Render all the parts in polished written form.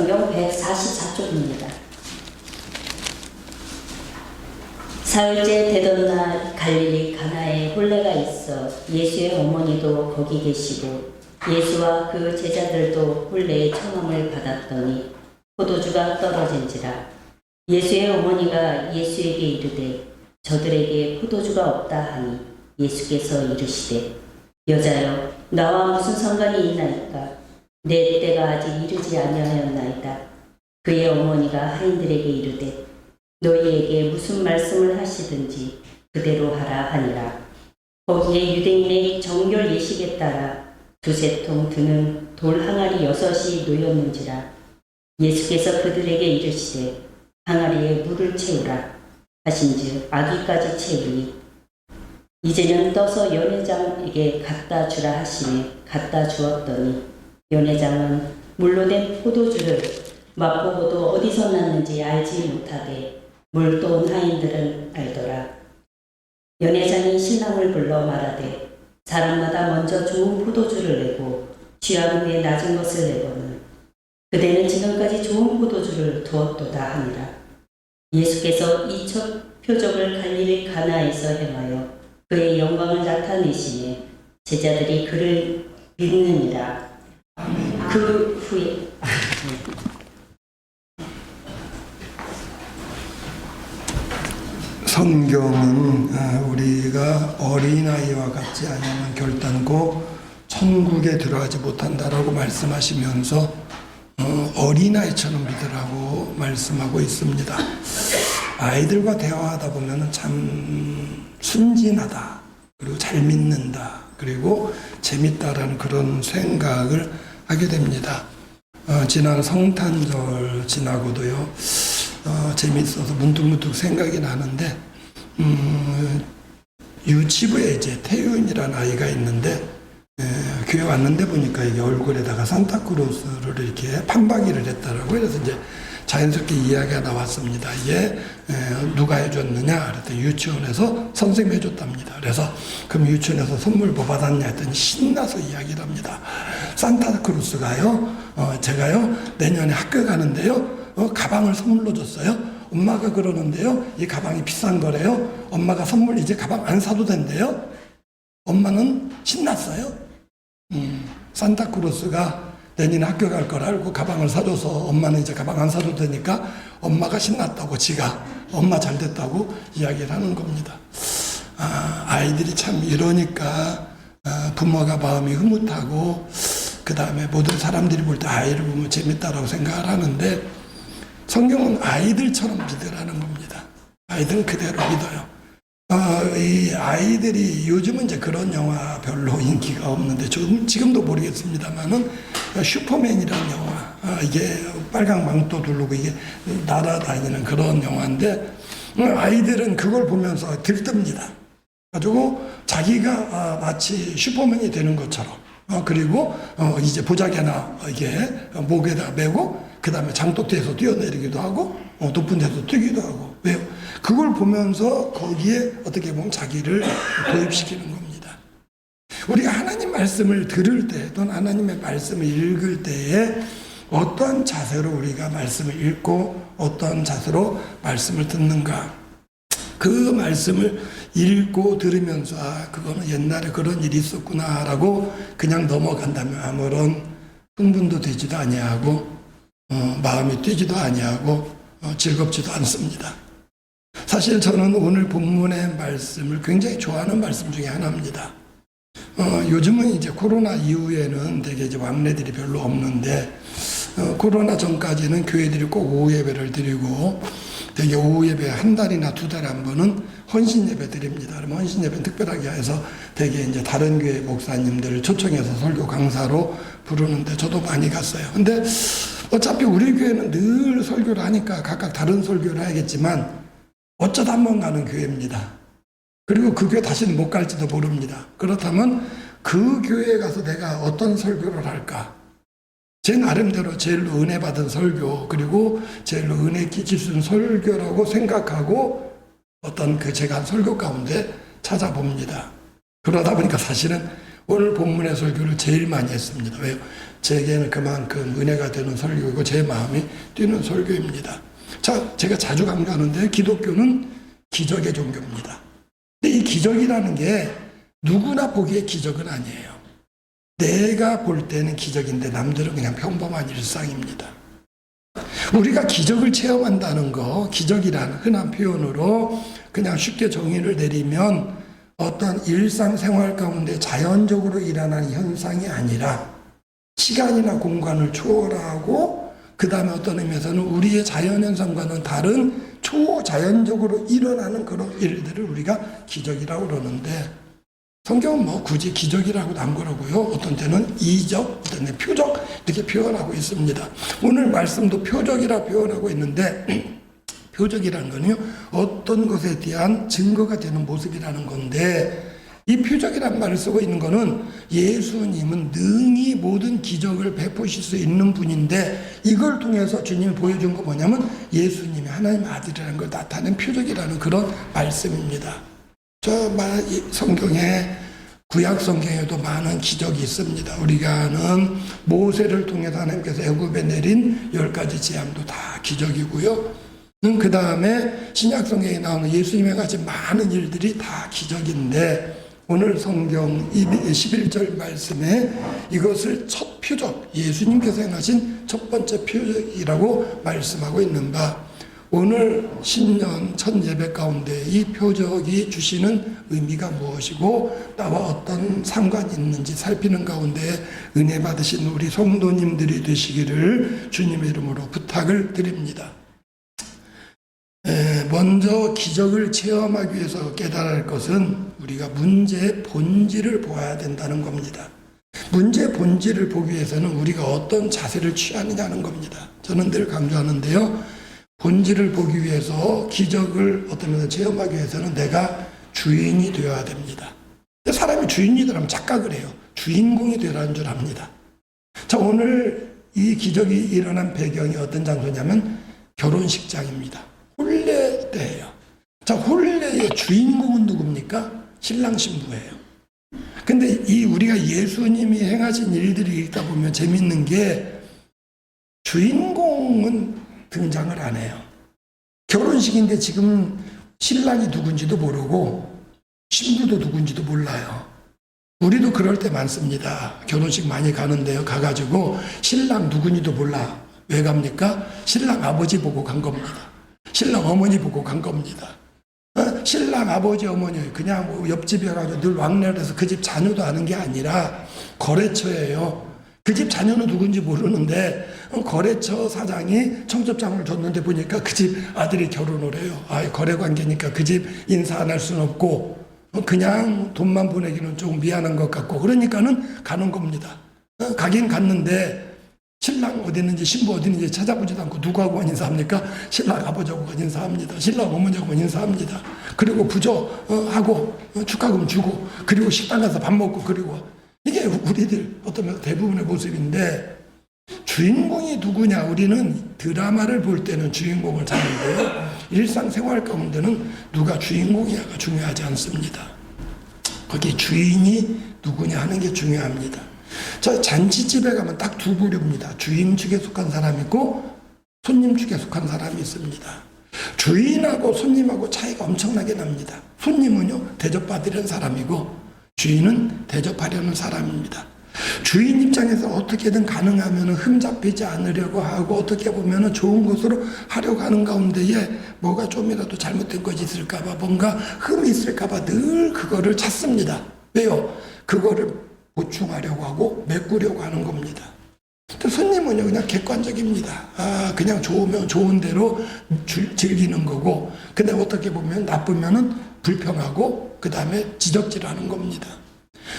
성경 144쪽입니다. 사흘째 되던 날 갈릴리 가나에 혼례가 있어 예수의 어머니도 거기 계시고 예수와 그 제자들도 혼례의 청함을 받았더니 포도주가 떨어진지라. 예수의 어머니가 예수에게 이르되 저들에게 포도주가 없다 하니 예수께서 이르시되 여자여 나와 무슨 상관이 있나이까. 내 때가 아직 이르지 아니하였나이다. 그의 어머니가 하인들에게 이르되 너희에게 무슨 말씀을 하시든지 그대로 하라 하니라. 거기에 유대인의 정결 예식에 따라 두세 통 드는 돌 항아리 6이 놓였는지라. 예수께서 그들에게 이르시되 항아리에 물을 채우라 하신즉 아기까지 채우니 이제는 떠서 연회장에게 갖다 주라 하시니 갖다 주었더니 연회장은 물로 된 포도주를 맛보고도 어디서 났는지 알지 못하되 물도 온 하인들은 알더라. 연회장이 신랑을 불러 말하되 사람마다 먼저 좋은 포도주를 내고 취한 후에 낮은 것을 내거늘 그대는 지금까지 좋은 포도주를 두었도다 하니라. 예수께서 이 첫 표적을 갈릴리 가나에서 행하여 그의 영광을 나타내시니 제자들이 그를 믿느니라. 그 후에 성경은 우리가 어린아이와 같지 않으면 결단코 천국에 들어가지 못한다라고 말씀하시면서 어린아이처럼 믿으라고 말씀하고 있습니다. 아이들과 대화하다 보면 참 순진하다, 그리고 잘 믿는다, 그리고 재밌다라는 그런 생각을 하게 됩니다. 지난 성탄절 지나고도요, 재밌어서 문득문득 생각이 나는데, 유치부에 이제 태윤이라는 아이가 있는데, 교회 왔는데 보니까 이게 얼굴에다가 산타크로스를 이렇게 판박이를 했다라고. 그래서 이제 자연스럽게 이야기가 나왔습니다. 이게 누가 해줬느냐? 그랬더니 유치원에서 선생님이 해줬답니다. 그래서 그럼 유치원에서 선물 뭐 받았냐? 했더니 신나서 이야기를 합니다. 산타크로스가요, 제가요, 내년에 학교 가는데요, 가방을 선물로 줬어요. 엄마가 그러는데요, 이 가방이 비싼 거래요. 엄마가 선물 이제 가방 안 사도 된대요. 엄마는 신났어요. 산타크로스가 내년에 학교 갈 걸 알고 가방을 사줘서 엄마는 이제 가방 안 사도 되니까 엄마가 신났다고, 지가 엄마 잘 됐다고 이야기를 하는 겁니다. 아이들이 참 이러니까 부모가 마음이 흐뭇하고, 그 다음에 모든 사람들이 볼 때 아이를 보면 재밌다라고 생각을 하는데, 성경은 아이들처럼 믿으라는 겁니다. 아이들은 그대로 믿어요. 이 아이들이 요즘은 이제 그런 영화 별로 인기가 없는데, 지금도 모르겠습니다만은 슈퍼맨이라는 영화, 이게 빨강 망토 두르고 이게 날아다니는 그런 영화인데, 아이들은 그걸 보면서 들뜹니다. 가지고 자기가 마치 슈퍼맨이 되는 것처럼, 그리고 이제 보자기나 이게 목에다 메고, 그 다음에 장독대에서 뛰어내리기도 하고, 높은 데서 뛰기도 하고. 왜요? 그걸 보면서 거기에 어떻게 보면 자기를 도입시키는 겁니다. 우리가 하나님 말씀을 들을 때, 또는 하나님의 말씀을 읽을 때에 어떤 자세로 우리가 말씀을 읽고 어떤 자세로 말씀을 듣는가. 그 말씀을 읽고 들으면서 그거는 옛날에 그런 일이 있었구나라고 그냥 넘어간다면 아무런 흥분도 되지도 아니하고 마음이 뛰지도 아니하고 즐겁지도 않습니다. 사실 저는 오늘 본문의 말씀을 굉장히 좋아하는 말씀 중에 하나입니다. 요즘은 이제 코로나 이후에는 되게 이제 왕래들이 별로 없는데, 코로나 전까지는 교회들이 꼭 오후 예배를 드리고, 되게 오후 예배 한 달이나 두 달에 한 번은 헌신 예배 드립니다. 그러면 헌신 예배는 특별하게 해서 되게 이제 다른 교회 목사님들을 초청해서 설교 강사로 부르는데 저도 많이 갔어요. 근데 어차피 우리 교회는 늘 설교를 하니까 각각 다른 설교를 해야겠지만 어쩌다 한 번 가는 교회입니다. 그리고 그 교회 다시는 못 갈지도 모릅니다. 그렇다면 그 교회에 가서 내가 어떤 설교를 할까? 제 나름대로 제일로 은혜 받은 설교, 그리고 제일로 은혜 끼칠 수 있는 설교라고 생각하고 어떤 제가 한 설교 가운데 찾아봅니다. 그러다 보니까 사실은 오늘 본문의 설교를 제일 많이 했습니다. 왜요? 제게는 그만큼 은혜가 되는 설교이고 제 마음이 뛰는 설교입니다. 자, 제가 자주 강조하는데 기독교는 기적의 종교입니다. 근데 이 기적이라는 게 누구나 보기에 기적은 아니에요. 내가 볼 때는 기적인데 남들은 그냥 평범한 일상입니다. 우리가 기적을 체험한다는 거, 기적이라는 흔한 표현으로 그냥 쉽게 정의를 내리면 어떤 일상생활 가운데 자연적으로 일어나는 현상이 아니라 시간이나 공간을 초월하고 그 다음에 어떤 의미에서는 우리의 자연현상과는 다른 초자연적으로 일어나는 그런 일들을 우리가 기적이라고 그러는데 성경은 뭐 굳이 기적이라고도 안 그러고요. 어떤 때는 이적, 어떤 때는 표적 이렇게 표현하고 있습니다. 오늘 말씀도 표적이라 표현하고 있는데 표적이라는 거는요. 어떤 것에 대한 증거가 되는 모습이라는 건데 이 표적이라는 말을 쓰고 있는 거는 예수님은 능히 모든 기적을 베푸실 수 있는 분인데 이걸 통해서 주님이 보여준 거 뭐냐면 예수님이 하나님의 아들이라는 걸 나타낸 표적이라는 그런 말씀입니다. 성경에 구약 성경에도 많은 기적이 있습니다. 우리가 아는 모세를 통해서 하나님께서 애굽에 내린 10가지 재앙도 다 기적이고요. 그 다음에 신약 성경에 나오는 예수님의 가진 많은 일들이 다 기적인데 오늘 성경 11절 말씀에 이것을 첫 표적, 예수님께서 행하신 첫 번째 표적이라고 말씀하고 있는 바 오늘 신년 첫 예배 가운데 이 표적이 주시는 의미가 무엇이고 나와 어떤 상관이 있는지 살피는 가운데 은혜 받으신 우리 성도님들이 되시기를 주님의 이름으로 부탁을 드립니다. 먼저 기적을 체험하기 위해서 깨달아야 할 것은 우리가 문제의 본질을 보아야 된다는 겁니다. 문제의 본질을 보기 위해서는 우리가 어떤 자세를 취하느냐는 겁니다. 저는 늘 강조하는데요. 본질을 보기 위해서 기적을 어떤 면에서 체험하기 위해서는 내가 주인이 되어야 됩니다. 사람이 주인이 되려면 착각을 해요. 주인공이 되라는 줄 압니다. 자, 오늘 이 기적이 일어난 배경이 어떤 장소냐면 결혼식장입니다. 혼례 때예요. 자, 혼례의 주인공은 누굽니까? 신랑 신부예요. 근데 이 우리가 예수님이 행하신 일들이 읽다 보면 재밌는 게 주인공은 등장을 안 해요. 결혼식인데 지금 신랑이 누군지도 모르고 신부도 누군지도 몰라요. 우리도 그럴 때 많습니다. 결혼식 많이 가는데요. 가가지고 신랑 누군지도 몰라. 왜 갑니까? 신랑 아버지 보고 간 겁니다. 신랑 어머니 보고 간 겁니다. 신랑 아버지 어머니 그냥 옆집에 가서 늘 왕래를 해서 그 집 자녀도 아는 게 아니라 거래처예요. 그 집 자녀는 누군지 모르는데 거래처 사장이 청첩장을 줬는데 보니까 그 집 아들이 결혼을 해요. 거래 관계니까 그 집 인사 안 할 수는 없고 그냥 돈만 보내기는 조금 미안한 것 같고 그러니까는 가는 겁니다. 가긴 갔는데 신랑 어디 있는지 신부 어디 있는지 찾아보지도 않고 누구하고 인사합니까? 신랑 아버지하고 인사합니다. 신랑 어머니하고 인사합니다. 그리고 부조하고 축하금 주고 그리고 식당 가서 밥 먹고 그리고 이게 우리들 어떤 대부분의 모습인데 주인공이 누구냐? 우리는 드라마를 볼 때는 주인공을 찾는데요. 일상생활 가운데는 누가 주인공이냐가 중요하지 않습니다. 거기 주인이 누구냐 하는 게 중요합니다. 저 잔치집에 가면 딱 두 부류입니다. 주인 측에 속한 사람이 있고 손님 측에 속한 사람이 있습니다. 주인하고 손님하고 차이가 엄청나게 납니다. 손님은요 대접받으려는 사람이고 주인은 대접하려는 사람입니다. 주인 입장에서 어떻게든 가능하면 흠잡히지 않으려고 하고 어떻게 보면 좋은 것으로 하려고 하는 가운데에 뭐가 좀이라도 잘못된 것이 있을까봐 뭔가 흠이 있을까봐 늘 그거를 찾습니다. 왜요? 그거를 보충하려고 하고 메꾸려고 하는 겁니다. 또 손님은요 그냥 객관적입니다. 그냥 좋으면 좋은 대로 즐기는 거고 근데 어떻게 보면 나쁘면은 불평하고 그 다음에 지적질하는 겁니다.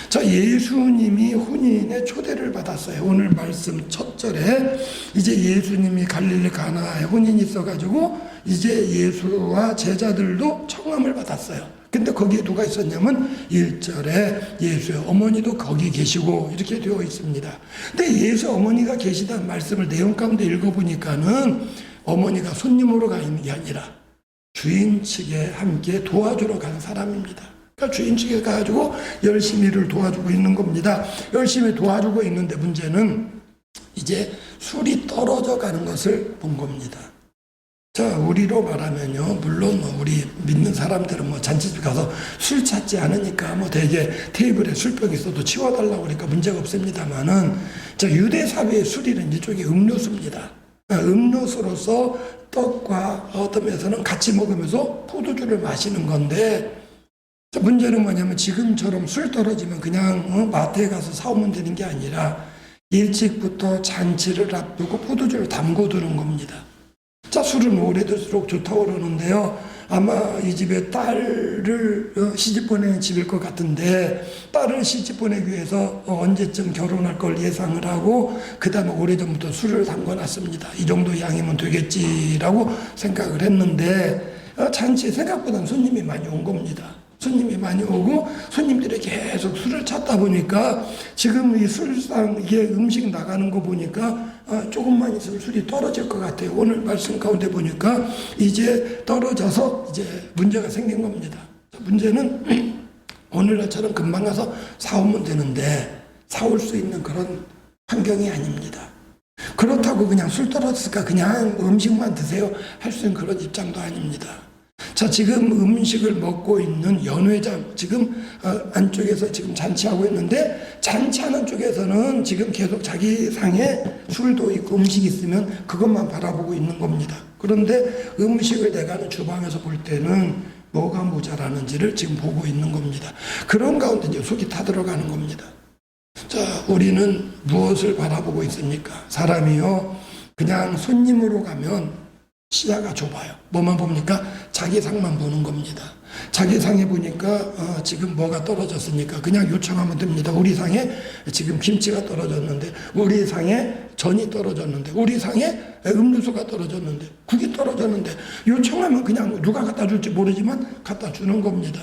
자, 예수님이 혼인의 초대를 받았어요. 오늘 말씀 첫 절에 이제 예수님이 갈릴리 가나에 혼인이 있어가지고 이제 예수와 제자들도 청함을 받았어요. 근데 거기에 누가 있었냐면 1절에 예수의 어머니도 거기 계시고 이렇게 되어 있습니다. 근데 예수 어머니가 계시다는 말씀을 내용 가운데 읽어보니까는 어머니가 손님으로 가 있는 게 아니라 주인 측에 함께 도와주러 간 사람입니다. 주인 측에 가지고 열심히 일을 도와주고 있는 겁니다. 열심히 도와주고 있는데 문제는 이제 술이 떨어져 가는 것을 본 겁니다. 자, 우리로 말하면요, 물론 우리 믿는 사람들은 잔치집 가서 술 찾지 않으니까 대개 테이블에 술병이 있어도 치워달라고 그러니까 문제가 없습니다만은, 자, 유대 사회의 술이는 일종의 음료수입니다. 음료수로서 떡과 어떤 면에서는 같이 먹으면서 포도주를 마시는 건데, 자, 문제는 뭐냐면 지금처럼 술 떨어지면 그냥 마트에 가서 사오면 되는 게 아니라 일찍부터 잔치를 앞두고 포도주를 담궈 두는 겁니다. 자, 술은 오래될수록 좋다고 그러는데요. 아마 이 집에 딸을 시집 보내는 집일 것 같은데, 딸을 시집 보내기 위해서 언제쯤 결혼할 걸 예상을 하고 그 다음에 오래전부터 술을 담궈놨습니다. 이 정도 양이면 되겠지라고 생각을 했는데, 잔치에 생각보다 손님이 많이 온 겁니다. 손님이 많이 오고 손님들이 계속 술을 찾다 보니까 지금 이 술상 이게 음식 나가는 거 보니까 조금만 있으면 술이 떨어질 것 같아요. 오늘 말씀 가운데 보니까 이제 떨어져서 이제 문제가 생긴 겁니다. 문제는 오늘날처럼 금방 가서 사오면 되는데 사올 수 있는 그런 환경이 아닙니다. 그렇다고 그냥 술 떨어졌으니까 그냥 음식만 드세요 할 수 있는 그런 입장도 아닙니다. 자, 지금 음식을 먹고 있는 연회장, 지금 안쪽에서 지금 잔치하고 있는데, 잔치하는 쪽에서는 지금 계속 자기 상에 술도 있고 음식이 있으면 그것만 바라보고 있는 겁니다. 그런데 음식을 내가는 주방에서 볼 때는 뭐가 모자라는지를 지금 보고 있는 겁니다. 그런 가운데 이제 속이 타들어가는 겁니다. 자, 우리는 무엇을 바라보고 있습니까? 사람이요, 그냥 손님으로 가면 시야가 좁아요. 뭐만 봅니까? 자기 상만 보는 겁니다. 자기 상에 보니까 지금 뭐가 떨어졌으니까 그냥 요청하면 됩니다. 우리 상에 지금 김치가 떨어졌는데, 우리 상에 전이 떨어졌는데, 우리 상에 음료수가 떨어졌는데, 국이 떨어졌는데, 요청하면 그냥 누가 갖다 줄지 모르지만 갖다 주는 겁니다.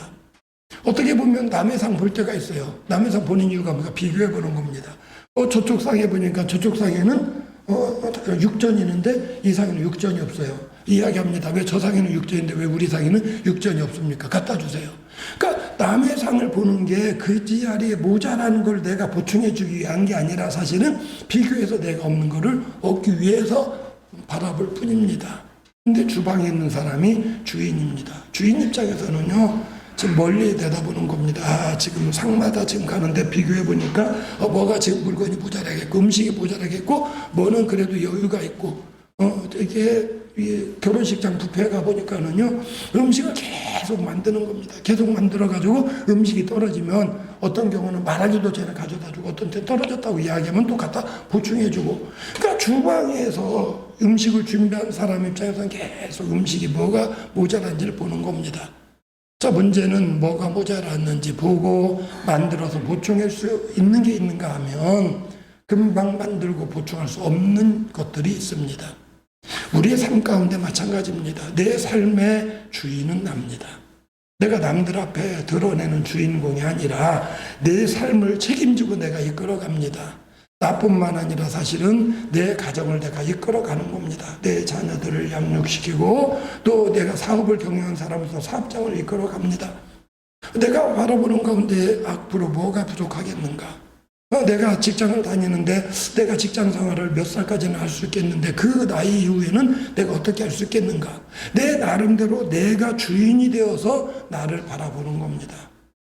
어떻게 보면 남의 상 볼 때가 있어요. 남의 상 보는 이유가 뭔가 비교해 보는 겁니다. 저쪽 상에 보니까 저쪽 상에는 육전이 있는데 이 상에는 육전이 없어요. 이야기합니다. 왜 저 상에는 육전인데 왜 우리 상에는 육전이 없습니까? 갖다 주세요. 그러니까 남의 상을 보는 게 그 자리에 모자라는 걸 내가 보충해 주기 위한 게 아니라 사실은 비교해서 내가 없는 거를 얻기 위해서 바라볼 뿐입니다. 근데 주방에 있는 사람이 주인입니다. 주인 입장에서는요, 지금 멀리 내다보는 겁니다. 지금 상마다 지금 가는데 비교해 보니까 뭐가 지금 물건이 모자라겠고 음식이 모자라겠고 뭐는 그래도 여유가 있고 이게 결혼식장 뷔페에 가보니까는요, 음식을 계속 만드는 겁니다. 계속 만들어가지고 음식이 떨어지면 어떤 경우는 말하기도 전에 가져다 주고 어떤 때 떨어졌다고 이야기하면 또 갖다 보충해 주고, 그러니까 주방에서 음식을 준비한 사람 입장에서는 계속 음식이 뭐가 모자란지를 보는 겁니다. 자, 문제는 뭐가 모자랐는지 보고 만들어서 보충할 수 있는 게 있는가 하면 금방 만들고 보충할 수 없는 것들이 있습니다. 우리의 삶 가운데 마찬가지입니다. 내 삶의 주인은 납니다. 내가 남들 앞에 드러내는 주인공이 아니라 내 삶을 책임지고 내가 이끌어갑니다. 나뿐만 아니라 사실은 내 가정을 내가 이끌어가는 겁니다. 내 자녀들을 양육시키고 또 내가 사업을 경영한 사람으로서 사업장을 이끌어갑니다. 내가 바라보는 가운데 앞으로 뭐가 부족하겠는가? 내가 직장을 다니는데 내가 직장 생활을 몇 살까지는 할 수 있겠는데 그 나이 이후에는 내가 어떻게 할 수 있겠는가? 내 나름대로 내가 주인이 되어서 나를 바라보는 겁니다.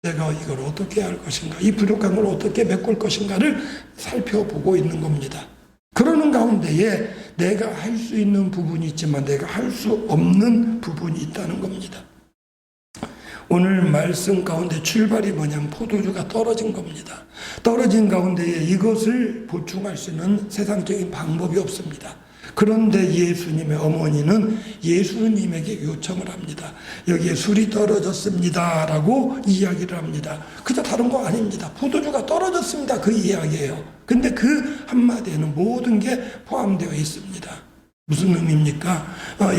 내가 이걸 어떻게 할 것인가, 이 부족한 걸 어떻게 메꿀 것인가를 살펴보고 있는 겁니다. 그러는 가운데에 내가 할 수 있는 부분이 있지만 내가 할 수 없는 부분이 있다는 겁니다. 오늘 말씀 가운데 출발이 뭐냐면 포도주가 떨어진 겁니다. 떨어진 가운데에 이것을 보충할 수 있는 세상적인 방법이 없습니다. 그런데 예수님의 어머니는 예수님에게 요청을 합니다. 여기에 술이 떨어졌습니다 라고 이야기를 합니다. 그저 다른 거 아닙니다. 포도주가 떨어졌습니다, 그 이야기예요. 근데 그 한마디에는 모든 게 포함되어 있습니다. 무슨 의미입니까?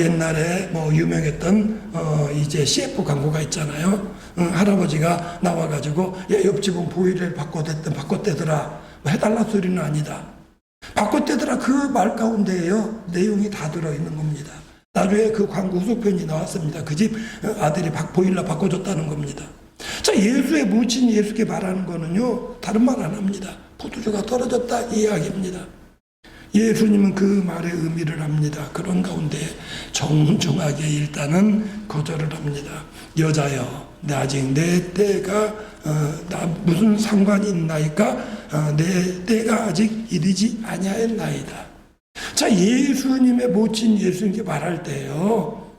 옛날에 유명했던 이제 CF 광고가 있잖아요. 할아버지가 나와가지고 옆집은 보일러를 바꿨대더라, 해달라 소리는 아니다. 바꿨대더라 그 말 가운데에요, 내용이 다 들어있는 겁니다. 나중에 그 광고 후속편이 나왔습니다. 그 집 아들이 보일러 바꿔줬다는 겁니다. 자, 예수의 모친 예수께 말하는 거는요, 다른 말 안 합니다. 포도주가 떨어졌다 이 이야기입니다. 예수님은 그 말의 의미를 합니다. 그런 가운데 정중하게 일단은 거절을 합니다. 여자여, 아직 내 때가 나 무슨 상관이 있나이까? 내 때가 아직 이르지 아니하였나이다. 자, 예수님의 모친 예수님께 말할 때요,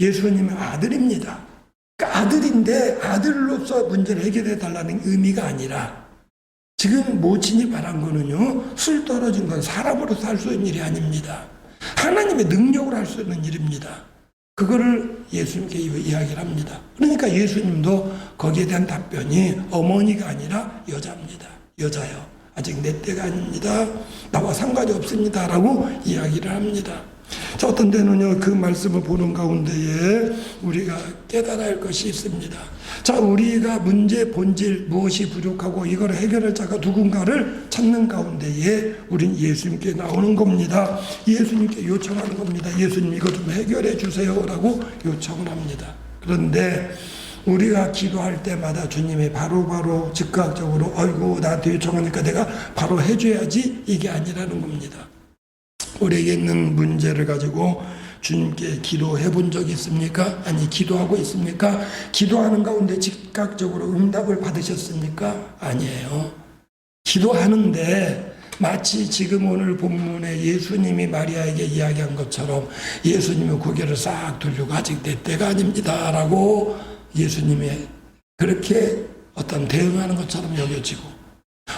예수님의 아들입니다. 그러니까 아들인데 아들로서 문제를 해결해 달라는 의미가 아니라, 지금 모친이 말한 거는요, 술 떨어진 건 사람으로 살 수 있는 일이 아닙니다. 하나님의 능력으로 할 수 있는 일입니다. 그거를 예수님께 이야기를 합니다. 그러니까 예수님도 거기에 대한 답변이 어머니가 아니라 여자입니다. 여자요, 아직 내 때가 아닙니다. 나와 상관이 없습니다. 라고 이야기를 합니다. 자, 어떤 때는요, 그 말씀을 보는 가운데에 우리가 깨달아야 할 것이 있습니다. 자, 우리가 문제 본질 무엇이 부족하고 이걸 해결할 자가 누군가를 찾는 가운데에 우린 예수님께 나오는 겁니다. 예수님께 요청하는 겁니다. 예수님 이거 좀 해결해 주세요 라고 요청을 합니다. 그런데 우리가 기도할 때마다 주님이 바로바로 즉각적으로 아이고 나한테 요청하니까 내가 바로 해줘야지, 이게 아니라는 겁니다. 우리에게 있는 문제를 가지고 주님께 기도해 본 적이 있습니까? 아니, 기도하고 있습니까? 기도하는 가운데 즉각적으로 응답을 받으셨습니까? 아니에요. 기도하는데 마치 지금 오늘 본문에 예수님이 마리아에게 이야기한 것처럼 예수님은 고개를 싹 돌리고 아직 내 때가 아닙니다 라고 예수님이 그렇게 어떤 대응하는 것처럼 여겨지고,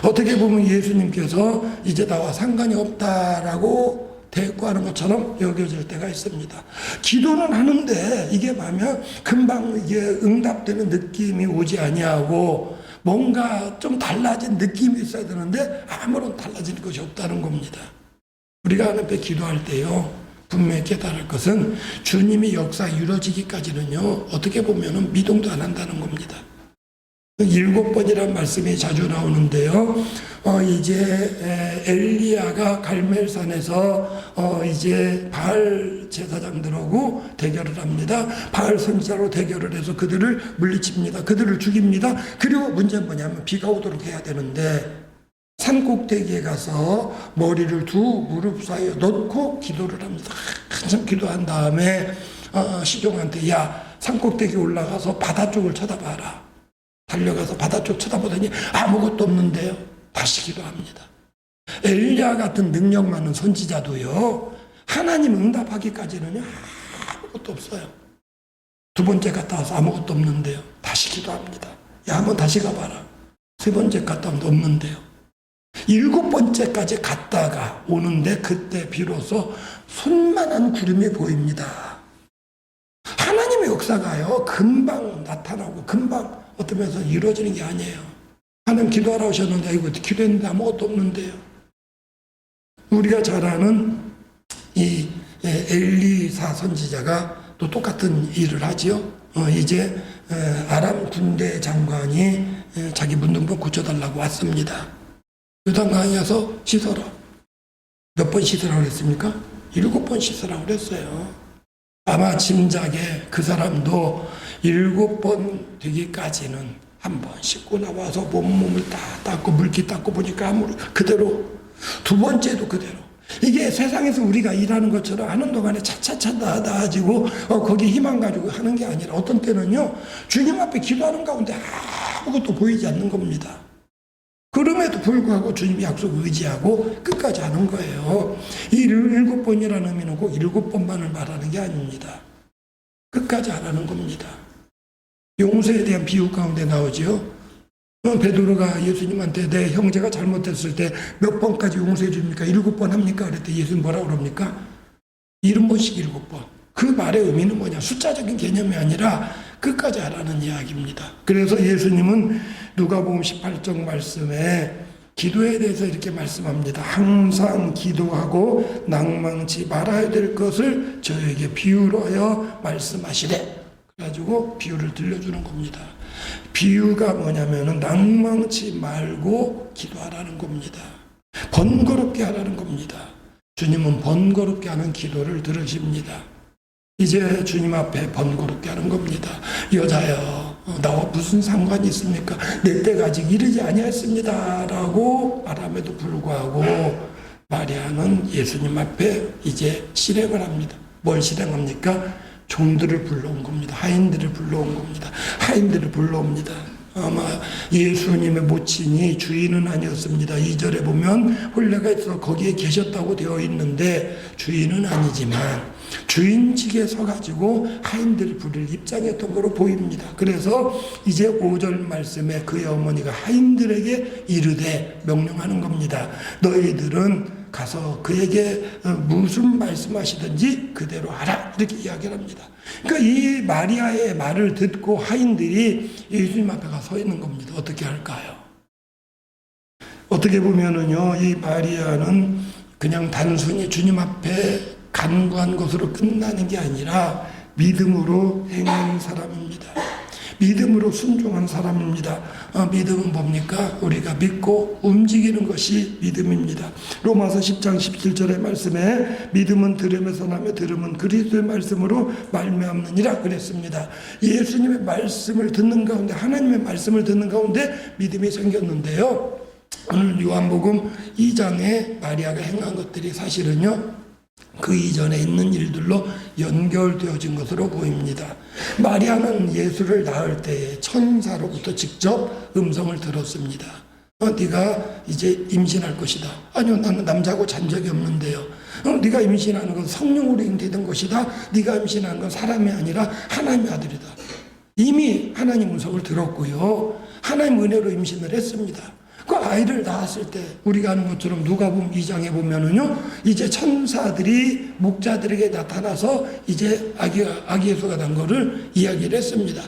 어떻게 보면 예수님께서 이제 나와 상관이 없다라고 대꾸하는 것처럼 여겨질 때가 있습니다. 기도는 하는데 이게 뭐냐면 금방 이게 응답되는 느낌이 오지 아니하고 뭔가 좀 달라진 느낌이 있어야 되는데 아무런 달라지는 것이 없다는 겁니다. 우리가 하나님께 기도할 때요, 분명히 깨달을 것은 주님이 역사 이루어지기까지는요, 어떻게 보면 미동도 안 한다는 겁니다. 7번이라는 말씀이 자주 나오는데요. 이제 엘리야가 갈멜산에서 이제 바알 제사장들하고 대결을 합니다. 바알 선지자로 대결을 해서 그들을 물리칩니다. 그들을 죽입니다. 그리고 문제는 뭐냐면 비가 오도록 해야 되는데 산 꼭대기에 가서 머리를 두 무릎 사이에 넣고 기도를 합니다. 한참 기도한 다음에 시종한테 야, 산 꼭대기 올라가서 바다 쪽을 쳐다봐라. 달려가서 바다 쪽 쳐다보더니 아무것도 없는데요. 다시 기도합니다. 엘리야 같은 능력 많은 선지자도요, 하나님 응답하기까지는요, 아무것도 없어요. 두 번째 갔다 와서 아무것도 없는데요. 다시 기도합니다. 야, 한번 다시 가봐라. 세 번째 갔다 오면 없는데요. 7번째까지 갔다가 오는데 그때 비로소 손만한 구름이 보입니다. 하나님의 역사가요, 금방 나타나고 금방 어떤 면에서 이루어지는 게 아니에요. 하나님 기도하라 하셨는데 이거 기도했는데 아무것도 없는데요. 우리가 잘 아는 이 엘리사 선지자가 또 똑같은 일을 하지요. 이제 아람 군대 장관이 자기 문둥병 고쳐달라고 왔습니다. 요단강에 가서 씻어라. 몇 번 씻으라고 그랬습니까? 7번 씻으라고 그랬어요. 아마 짐작에 그 사람도 7번 되기까지는 한 번 씻고 나와서 몸을 다 닦고 물기 닦고 보니까 그대로, 두 번째도 그대로. 이게 세상에서 우리가 일하는 것처럼 하는 동안에 차차차 나아지고 거기 희망 가지고 하는 게 아니라 어떤 때는요, 주님 앞에 기도하는 가운데 아무것도 보이지 않는 겁니다. 그럼에도 불구하고 주님 약속을 의지하고 끝까지 하는 거예요. 이 7번이라는 의미는 꼭 7번만을 말하는 게 아닙니다. 끝까지 하라는 겁니다. 용서에 대한 비유 가운데 나오죠. 베드로가 예수님한테 내 형제가 잘못했을 때 몇 번까지 용서해 줍니까? 7번 합니까? 그랬더니 예수님 뭐라고 그럽니까? 70번씩 7번. 그 말의 의미는 뭐냐? 숫자적인 개념이 아니라 끝까지 하라는 이야기입니다. 그래서 예수님은 누가복음 18장 말씀에 기도에 대해서 이렇게 말씀합니다. 항상 기도하고 낭망치 말아야 될 것을 저에게 비유로 하여 말씀하시되. 그래가지고 비유를 들려주는 겁니다. 비유가 뭐냐면은 낭망치 말고 기도하라는 겁니다. 번거롭게 하라는 겁니다. 주님은 번거롭게 하는 기도를 들으십니다. 이제 주님 앞에 번거롭게 하는 겁니다. 여자여, 나와 무슨 상관이 있습니까? 내 때가 아직 이르지 아니했습니다 라고 말함에도 불구하고 마리아는 예수님 앞에 이제 실행을 합니다. 뭘 실행합니까? 종들을 불러온 겁니다. 하인들을 불러온 겁니다. 하인들을 불러옵니다. 아마 예수님의 모친이 주인은 아니었습니다. 2절에 보면 혼례가 있어 거기에 계셨다고 되어 있는데 주인은 아니지만 주인직에 서가지고 하인들을 부를 입장이었던 것으로 보입니다. 그래서 이제 5절 말씀에 그의 어머니가 하인들에게 이르되 명령하는 겁니다. 너희들은 가서 그에게 무슨 말씀하시든지 그대로 하라 이렇게 이야기를 합니다. 그러니까 이 마리아의 말을 듣고 하인들이 예수님 앞에 가 서 있는 겁니다. 어떻게 할까요? 어떻게 보면은요, 이 마리아는 그냥 단순히 주님 앞에 간구한 것으로 끝나는 게 아니라 믿음으로 행한 사람입니다. 믿음으로 순종한 사람입니다. 믿음은 뭡니까? 우리가 믿고 움직이는 것이 믿음입니다. 로마서 10장 17절의 말씀에 믿음은 들음에서 나며 들음은 그리스도의 말씀으로 말미암느니라 그랬습니다. 예수님의 말씀을 듣는 가운데, 하나님의 말씀을 듣는 가운데 믿음이 생겼는데요. 오늘 요한복음 2장에 마리아가 행한 것들이 사실은요, 그 이전에 있는 일들로 연결되어진 것으로 보입니다. 마리아는 예수를 낳을 때에 천사로부터 직접 음성을 들었습니다. 네가 이제 임신할 것이다. 아니요, 나는 남자하고 잔 적이 없는데요. 네가 임신하는 건 성령으로 잉태된 것이다. 네가 임신하는 건 사람이 아니라 하나님의 아들이다. 이미 하나님 음성을 들었고요. 하나님 은혜로 임신을 했습니다. 그 아이를 낳았을 때 우리가 아는 것처럼 누가복음 2장에 보면은요, 이제 천사들이 목자들에게 나타나서 이제 아기 예수가 난 거를 이야기를 했습니다.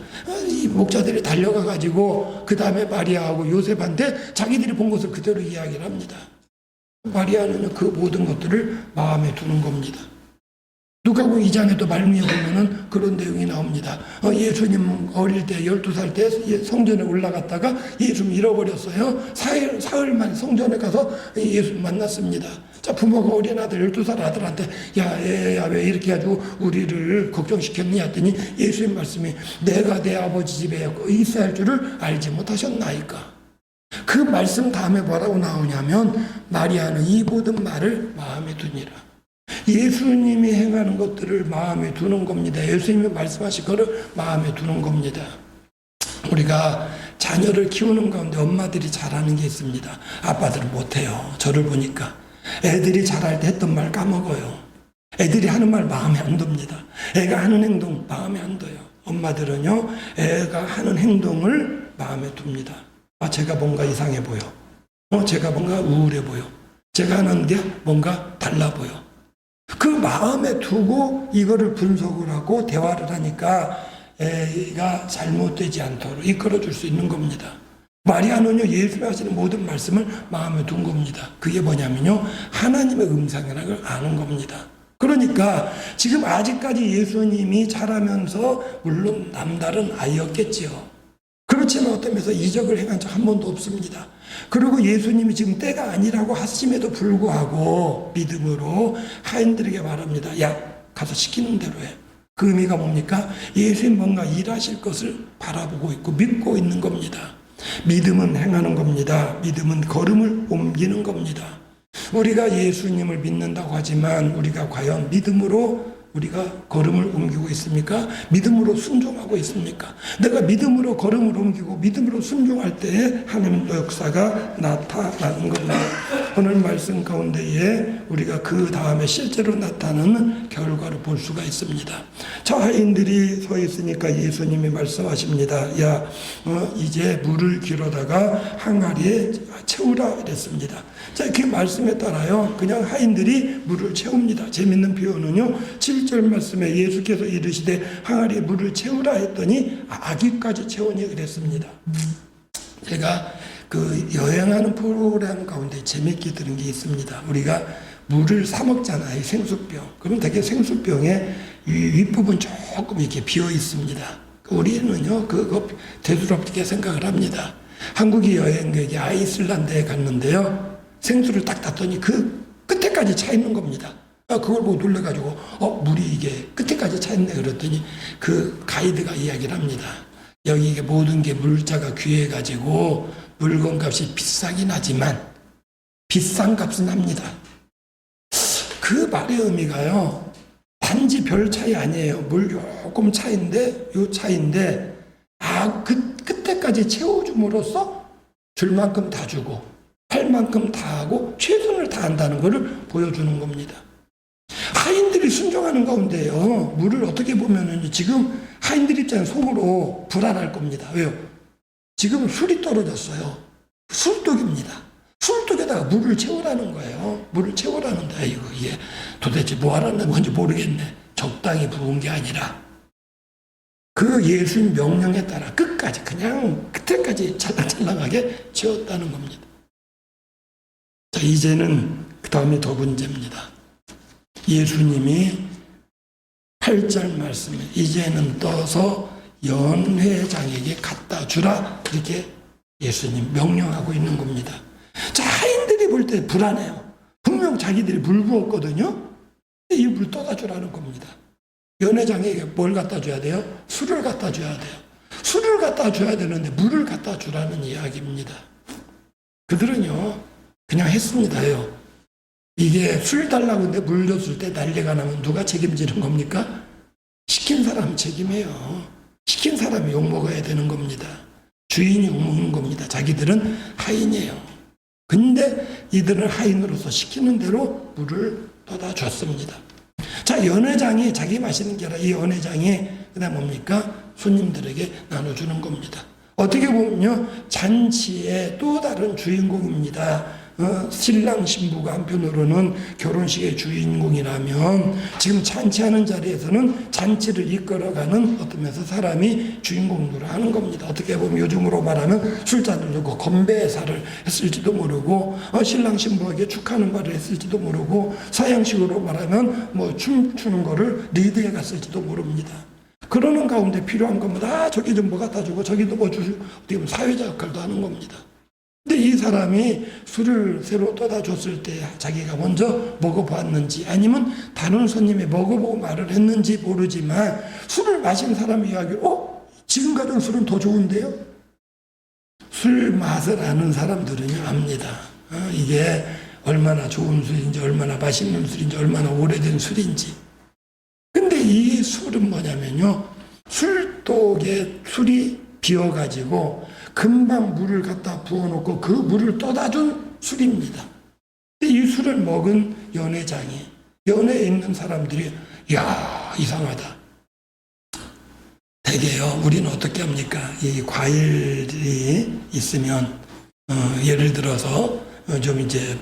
이 목자들이 달려가 가지고 그 다음에 마리아하고 요셉한테 자기들이 본 것을 그대로 이야기를 합니다. 마리아는 그 모든 것들을 마음에 두는 겁니다. 누가복음 2장에도 말미에 보면은 그런 내용이 나옵니다. 예수님 어릴 때 12살 때 성전에 올라갔다가 예수님 잃어버렸어요. 사흘 만에 성전에 가서 예수님 만났습니다. 자, 부모가 어린 아들 12살 아들한테 야, 왜 이렇게 해가지고 우리를 걱정시켰느냐 했더니 예수님 말씀이 내가 내 아버지 집에 있어야 할 줄을 알지 못하셨나이까. 그 말씀 다음에 뭐라고 나오냐면 마리아는 이 모든 말을 마음에 두니라. 예수님이 행하는 것들을 마음에 두는 겁니다. 예수님이 말씀하신 것을 마음에 두는 겁니다. 우리가 자녀를 키우는 가운데 엄마들이 잘하는 게 있습니다. 아빠들은 못해요. 저를 보니까 애들이 잘할 때 했던 말 까먹어요. 애들이 하는 말 마음에 안 듭니다. 애가 하는 행동 마음에 안 둬요. 엄마들은요, 애가 하는 행동을 마음에 둡니다. 제가 뭔가 이상해 보여. 제가 뭔가 우울해 보여. 제가 하는 게 뭔가 달라 보여. 그 마음에 두고 이거를 분석을 하고 대화를 하니까 애가 잘못되지 않도록 이끌어줄 수 있는 겁니다. 마리아는요, 예수님이 하시는 모든 말씀을 마음에 둔 겁니다. 그게 뭐냐면요, 하나님의 음성이라는 걸 아는 겁니다. 그러니까 지금 아직까지 예수님이 자라면서 물론 남다른 아이였겠지요. 그렇지만 어떤 면에서 이적을 행한 적 한 번도 없습니다. 그리고 예수님이 지금 때가 아니라고 하심에도 불구하고 믿음으로 하인들에게 말합니다. 야, 가서 시키는 대로 해. 그 의미가 뭡니까? 예수님 뭔가 일하실 것을 바라보고 있고 믿고 있는 겁니다. 믿음은 행하는 겁니다. 믿음은 걸음을 옮기는 겁니다. 우리가 예수님을 믿는다고 하지만 우리가 과연 믿음으로 우리가 걸음을 옮기고 있습니까? 믿음으로 순종하고 있습니까? 내가 믿음으로 걸음을 옮기고 믿음으로 순종할 때에 하나님의 역사가 나타나는 겁니다. 오늘 말씀 가운데에 우리가 그 다음에 실제로 나타나는 결과를 볼 수가 있습니다. 저 하인들이 서 있으니까 예수님이 말씀하십니다. 야, 이제 물을 길어다가 항아리에 채우라 이랬습니다. 자, 그 말씀에 따라요, 그냥 하인들이 물을 채웁니다. 재밌는 표현은요, 7절 말씀에 예수께서 이르시되 항아리에 물을 채우라 했더니 아기까지 채우니 그랬습니다. 제가 그 여행하는 프로그램 가운데 재밌게 들은 게 있습니다. 우리가 물을 사 먹잖아요. 생수병. 그러면 되게 생수병에 윗부분 조금 이렇게 비어 있습니다. 우리는요, 그거 대수롭게 생각을 합니다. 한국이 여행객이 아이슬란드에 갔는데요, 생수를 딱 땄더니 그 끝에까지 차 있는 겁니다. 그걸 보고 놀래가지고 물이 이게 끝에까지 차 있네 그랬더니 그 가이드가 이야기를 합니다. 여기 모든 게 물자가 귀해가지고 물건값이 비싸긴 하지만 비싼 값은 합니다. 그 말의 의미가요, 단지 별 차이 아니에요. 물 조금 차인데, 요 차인데, 그때까지 채워줌으로써 줄 만큼 다 주고, 할 만큼 다 하고, 최선을 다한다는 것을 보여주는 겁니다. 하인들이 순종하는 가운데요, 물을 어떻게 보면은 지금 하인들 입장에 속으로 불안할 겁니다. 왜요? 지금 술이 떨어졌어요. 술독입니다. 술독에다가 물을 채우라는 거예요. 물을 채우라는데, 이게 도대체 뭐 하라는 건지 모르겠네. 적당히 부은 게 아니라 그 예수님 명령에 따라 끝까지 그냥 끝에까지 찰랑찰랑하게 채웠다는 겁니다. 자, 이제는 그 다음에 더 문제입니다. 예수님이 8절 말씀에 이제는 떠서 연회장에게 갖다 주라, 이렇게 예수님 명령하고 있는 겁니다. 자, 하인들이 볼 때 불안해요. 분명 자기들이 물 부었거든요. 이 물 떠다 주라는 겁니다. 연회장에게 뭘 갖다 줘야 돼요? 술을 갖다 줘야 돼요. 술을 갖다 줘야 되는데 물을 갖다 주라는 이야기입니다. 그들은요, 그냥 했습니다요. 이게 술 달라고 했는데 물 줬을 때 난리가 나면 누가 책임지는 겁니까? 시킨 사람 책임이에요. 시킨 사람이 욕먹어야 되는 겁니다. 주인이 욕먹는 겁니다. 자기들은 하인이에요. 근데 이들은 하인으로서 시키는 대로 물을 떠다 줬습니다. 자, 연회장이 자기 마시는 게 아니라 이 연회장이 그다음 뭡니까? 손님들에게 나눠주는 겁니다. 어떻게 보면요, 잔치의 또 다른 주인공입니다. 신랑 신부가 한편으로는 결혼식의 주인공이라면 지금 잔치하는 자리에서는 잔치를 이끌어가는 어떤 면에서 사람이 주인공으로 하는 겁니다. 어떻게 보면 요즘으로 말하면 술잔을 들고 건배사를 했을지도 모르고, 신랑 신부에게 축하하는 말을 했을지도 모르고, 서양식으로 말하면 뭐 춤추는 거를 리드해 갔을지도 모릅니다. 그러는 가운데 필요한 겁니다. 저기 좀 뭐 갖다 주고 저기도 뭐 주시고, 어떻게 보면 사회자 역할도 하는 겁니다. 근데 이 사람이 술을 새로 떠다 줬을 때 자기가 먼저 먹어봤는지 아니면 다른 손님이 먹어보고 말을 했는지 모르지만 술을 마신 사람의 이야기를 지금 가져온 술은 더 좋은데요? 술 맛을 아는 사람들은요 압니다. 이게 얼마나 좋은 술인지, 얼마나 맛있는 술인지, 얼마나 오래된 술인지. 근데 이 술은 뭐냐면요, 술독에 술이 비어가지고 금방 물을 갖다 부어놓고 그 물을 떠다준 술입니다. 이 술을 먹은 연회장이, 연회에 있는 사람들이 야, 이상하다. 대개요, 우리는 어떻게 합니까? 이 과일이 있으면 예를 들어서 좀 이제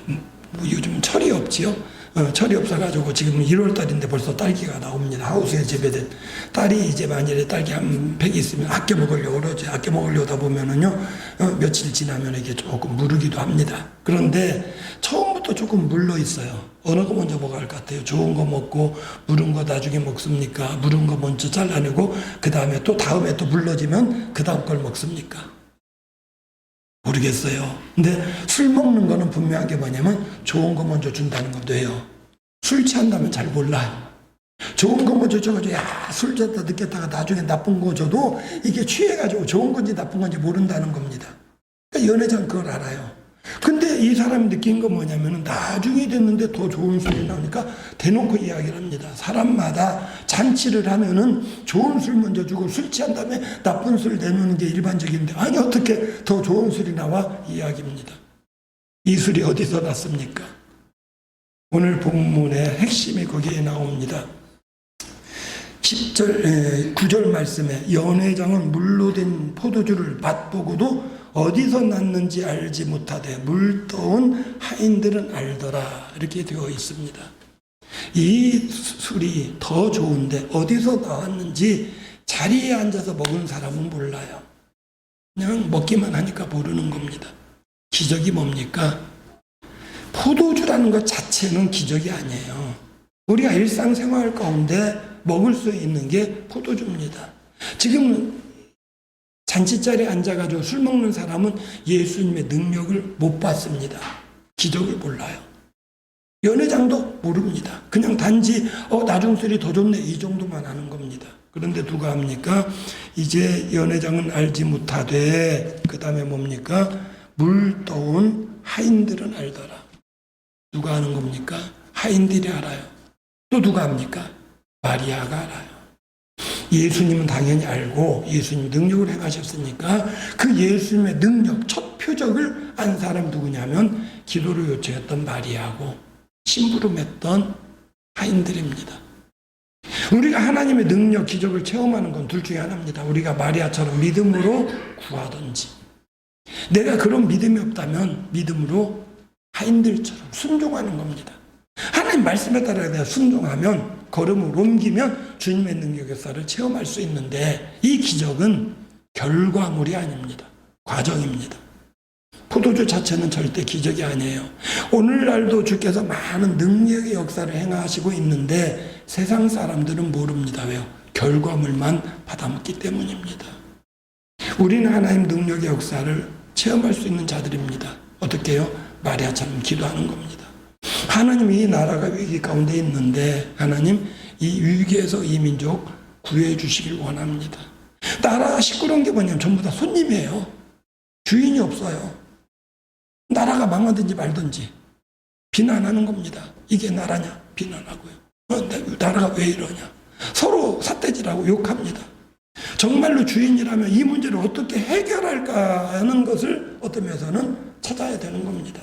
요즘 철이 없지요. 철이 없어가지고 지금 1월달인데 벌써 딸기가 나옵니다. 하우스에 재배된 딸이 이제 만일에 딸기 한 100이 있으면 아껴 먹으려고 그러지. 아껴 먹으려다 보면은요, 며칠 지나면 이게 조금 무르기도 합니다. 그런데 처음부터 조금 물러 있어요. 어느 거 먼저 먹어야 할 것 같아요? 좋은 거 먹고 무른 거 나중에 먹습니까? 무른 거 먼저 잘라내고 그 다음에 또 다음에 또 물러지면 그 다음 걸 먹습니까? 모르겠어요. 근데 술 먹는 거는 분명하게 뭐냐면 좋은 거 먼저 준다는 건데요. 술 취한다면 잘 몰라요. 좋은 거 먼저 줘가지고 술 줬다 늦겠다가 나중에 나쁜 거 줘도 이게 취해가지고 좋은 건지 나쁜 건지 모른다는 겁니다. 그러니까 연회장 그걸 알아요. 근데 이 사람이 느낀 건 뭐냐면 나중에 됐는데 더 좋은 술이 나오니까 대놓고 이야기를 합니다. 사람마다 잔치를 하면은 좋은 술 먼저 주고 술 취한 다음에 나쁜 술 내놓는 게 일반적인데, 아니 어떻게 더 좋은 술이 나와? 이야기입니다. 이 술이 어디서 났습니까? 오늘 본문의 핵심이 거기에 나옵니다. 9절 말씀에 연회장은 물로 된 포도주를 맛보고도 어디서 났는지 알지 못하되 물떠온 하인들은 알더라, 이렇게 되어 있습니다. 이 술이 더 좋은데 어디서 나왔는지 자리에 앉아서 먹은 사람은 몰라요. 그냥 먹기만 하니까 모르는 겁니다. 기적이 뭡니까? 포도주라는 것 자체는 기적이 아니에요. 우리가 일상생활 가운데 먹을 수 있는 게 포도주입니다. 지금 잔치자리에 앉아가지고 술 먹는 사람은 예수님의 능력을 못 봤습니다. 기적을 몰라요. 연회장도 모릅니다. 그냥 단지 나중 술이 더 좋네 이 정도만 아는 겁니다. 그런데 누가 합니까? 이제 연회장은 알지 못하되 그 다음에 뭡니까? 물 떠온 하인들은 알더라. 누가 아는 겁니까? 하인들이 알아요. 또 누가 합니까? 마리아가 알아요. 예수님은 당연히 알고 예수님 능력을 행하셨으니까 그 예수님의 능력 첫 표적을 안 사람이 누구냐면 기도를 요청했던 마리아고 심부름했던 하인들입니다. 우리가 하나님의 능력, 기적을 체험하는 건 둘 중에 하나입니다. 우리가 마리아처럼 믿음으로 구하든지, 내가 그런 믿음이 없다면 믿음으로 하인들처럼 순종하는 겁니다. 하나님 말씀에 따라 내가 순종하면, 걸음을 옮기면 주님의 능력 역사를 체험할 수 있는데, 이 기적은 결과물이 아닙니다. 과정입니다. 포도주 자체는 절대 기적이 아니에요. 오늘날도 주께서 많은 능력의 역사를 행하시고 있는데 세상 사람들은 모릅니다. 왜요? 결과물만 받아먹기 때문입니다. 우리는 하나님 능력의 역사를 체험할 수 있는 자들입니다. 어떻게 해요? 마리아처럼 기도하는 겁니다. 하나님, 이 나라가 위기 가운데 있는데 하나님, 이 위기에서 이 민족 구해 주시길 원합니다. 나라가 시끄러운 게 뭐냐면 전부 다 손님이에요. 주인이 없어요. 나라가 망하든지 말든지 비난하는 겁니다. 이게 나라냐? 비난하고요. 나라가 왜 이러냐? 서로 삿대질하고 욕합니다. 정말로 주인이라면 이 문제를 어떻게 해결할까 하는 것을 어떤 면에서는 찾아야 되는 겁니다.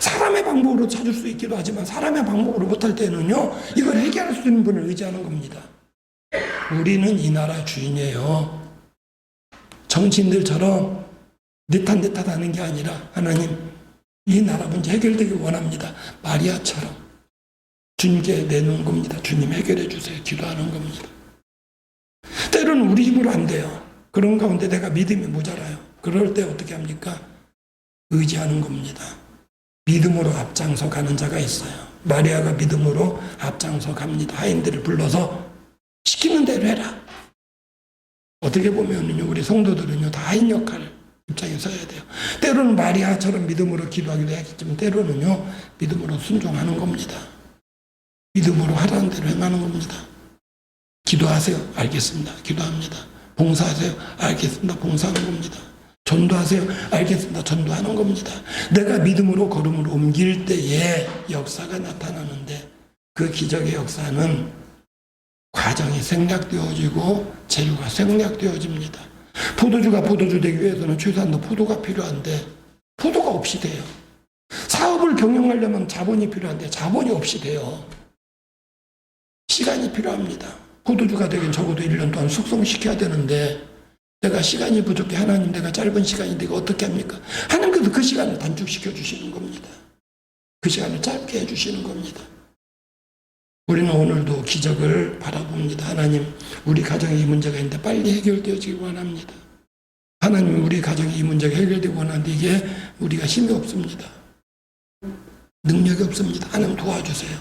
사람의 방법으로 찾을 수 있기도 하지만 사람의 방법으로 못할 때는요, 이걸 해결할 수 있는 분을 의지하는 겁니다. 우리는 이 나라 주인이에요. 정치인들처럼 내 탓 하는 게 아니라 하나님, 이 나라 문제 해결되길 원합니다. 마리아처럼 주님께 내놓은 겁니다. 주님 해결해 주세요. 기도하는 겁니다. 때로는 우리 힘으로 안 돼요. 그런 가운데 내가 믿음이 모자라요. 그럴 때 어떻게 합니까? 의지하는 겁니다. 믿음으로 앞장서 가는 자가 있어요. 마리아가 믿음으로 앞장서 갑니다. 하인들을 불러서 시키는 대로 해라. 어떻게 보면요, 우리 성도들은요, 다 하인 역할을 입장에 서야 돼요. 때로는 마리아처럼 믿음으로 기도하기도 했지만 때로는요, 믿음으로 순종하는 겁니다. 믿음으로 하라는 대로 행하는 겁니다. 기도하세요. 알겠습니다. 기도합니다. 봉사하세요. 알겠습니다. 봉사하는 겁니다. 전도하세요. 알겠습니다. 전도하는 겁니다. 내가 믿음으로 걸음을 옮길 때에 역사가 나타나는데 그 기적의 역사는 과정이 생략되어지고 재료가 생략되어집니다. 포도주가 포도주 되기 위해서는 최소한도 포도가 필요한데 포도가 없이 돼요. 사업을 경영하려면 자본이 필요한데 자본이 없이 돼요. 시간이 필요합니다. 포도주가 되긴 적어도 1년 동안 숙성시켜야 되는데 내가 시간이 부족해. 하나님, 내가 짧은 시간인데 이거 어떻게 합니까? 하나님께서 그 시간을 단축시켜 주시는 겁니다. 그 시간을 짧게 해주시는 겁니다. 우리는 오늘도 기적을 바라봅니다. 하나님, 우리 가정에 이 문제가 있는데 빨리 해결되어지길 원합니다. 하나님, 우리 가정에 이 문제가 해결되기 원하는데 이게 우리가 힘이 없습니다. 능력이 없습니다. 하나님 도와주세요.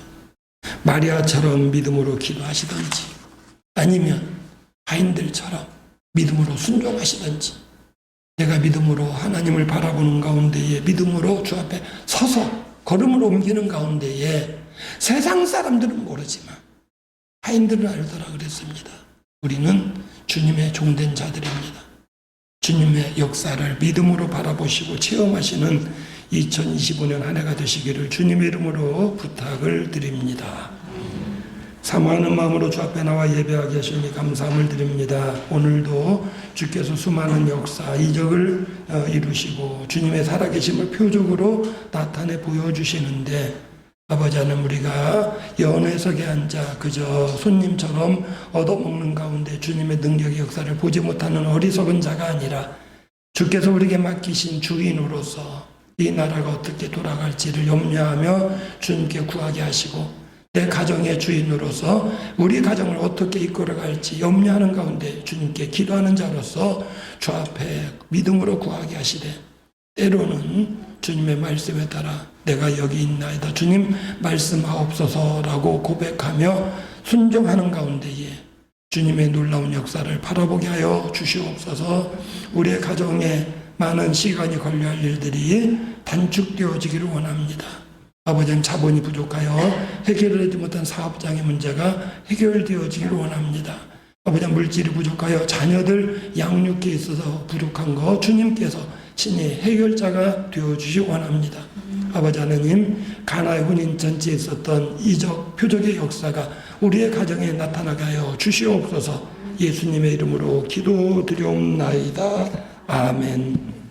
마리아처럼 믿음으로 기도하시든지 아니면 하인들처럼 믿음으로 순종하시든지, 내가 믿음으로 하나님을 바라보는 가운데에 믿음으로 주 앞에 서서 걸음을 옮기는 가운데에 세상 사람들은 모르지만 하인들은 알더라 그랬습니다. 우리는 주님의 종된 자들입니다. 주님의 역사를 믿음으로 바라보시고 체험하시는 2025년 한 해가 되시기를 주님의 이름으로 부탁을 드립니다. 사모하는 마음으로 주 앞에 나와 예배하게 하시니 감사함을 드립니다. 오늘도 주께서 수많은 역사, 이적을 이루시고 주님의 살아계심을 표적으로 나타내 보여주시는데, 아버지 하나님, 우리가 연회석에 앉아 그저 손님처럼 얻어먹는 가운데 주님의 능력의 역사를 보지 못하는 어리석은 자가 아니라 주께서 우리에게 맡기신 주인으로서 이 나라가 어떻게 돌아갈지를 염려하며 주님께 구하게 하시고, 내 가정의 주인으로서 우리 가정을 어떻게 이끌어갈지 염려하는 가운데 주님께 기도하는 자로서 주 앞에 믿음으로 구하게 하시되, 때로는 주님의 말씀에 따라 내가 여기 있나이다, 주님 말씀하옵소서라고 고백하며 순종하는 가운데에 주님의 놀라운 역사를 바라보게 하여 주시옵소서. 우리의 가정에 많은 시간이 걸려할 일들이 단축되어지기를 원합니다. 아버지는 자본이 부족하여 해결하지 못한 사업장의 문제가 해결되어지기를 원합니다. 아버지 물질이 부족하여 자녀들 양육에 있어서 부족한 거 주님께서 친히 해결자가 되어주시기 원합니다. 아버지 하나님, 가나의 혼인 전체에 있었던 이적, 표적의 역사가 우리의 가정에 나타나게 하여 주시옵소서. 예수님의 이름으로 기도드리옵나이다. 아멘.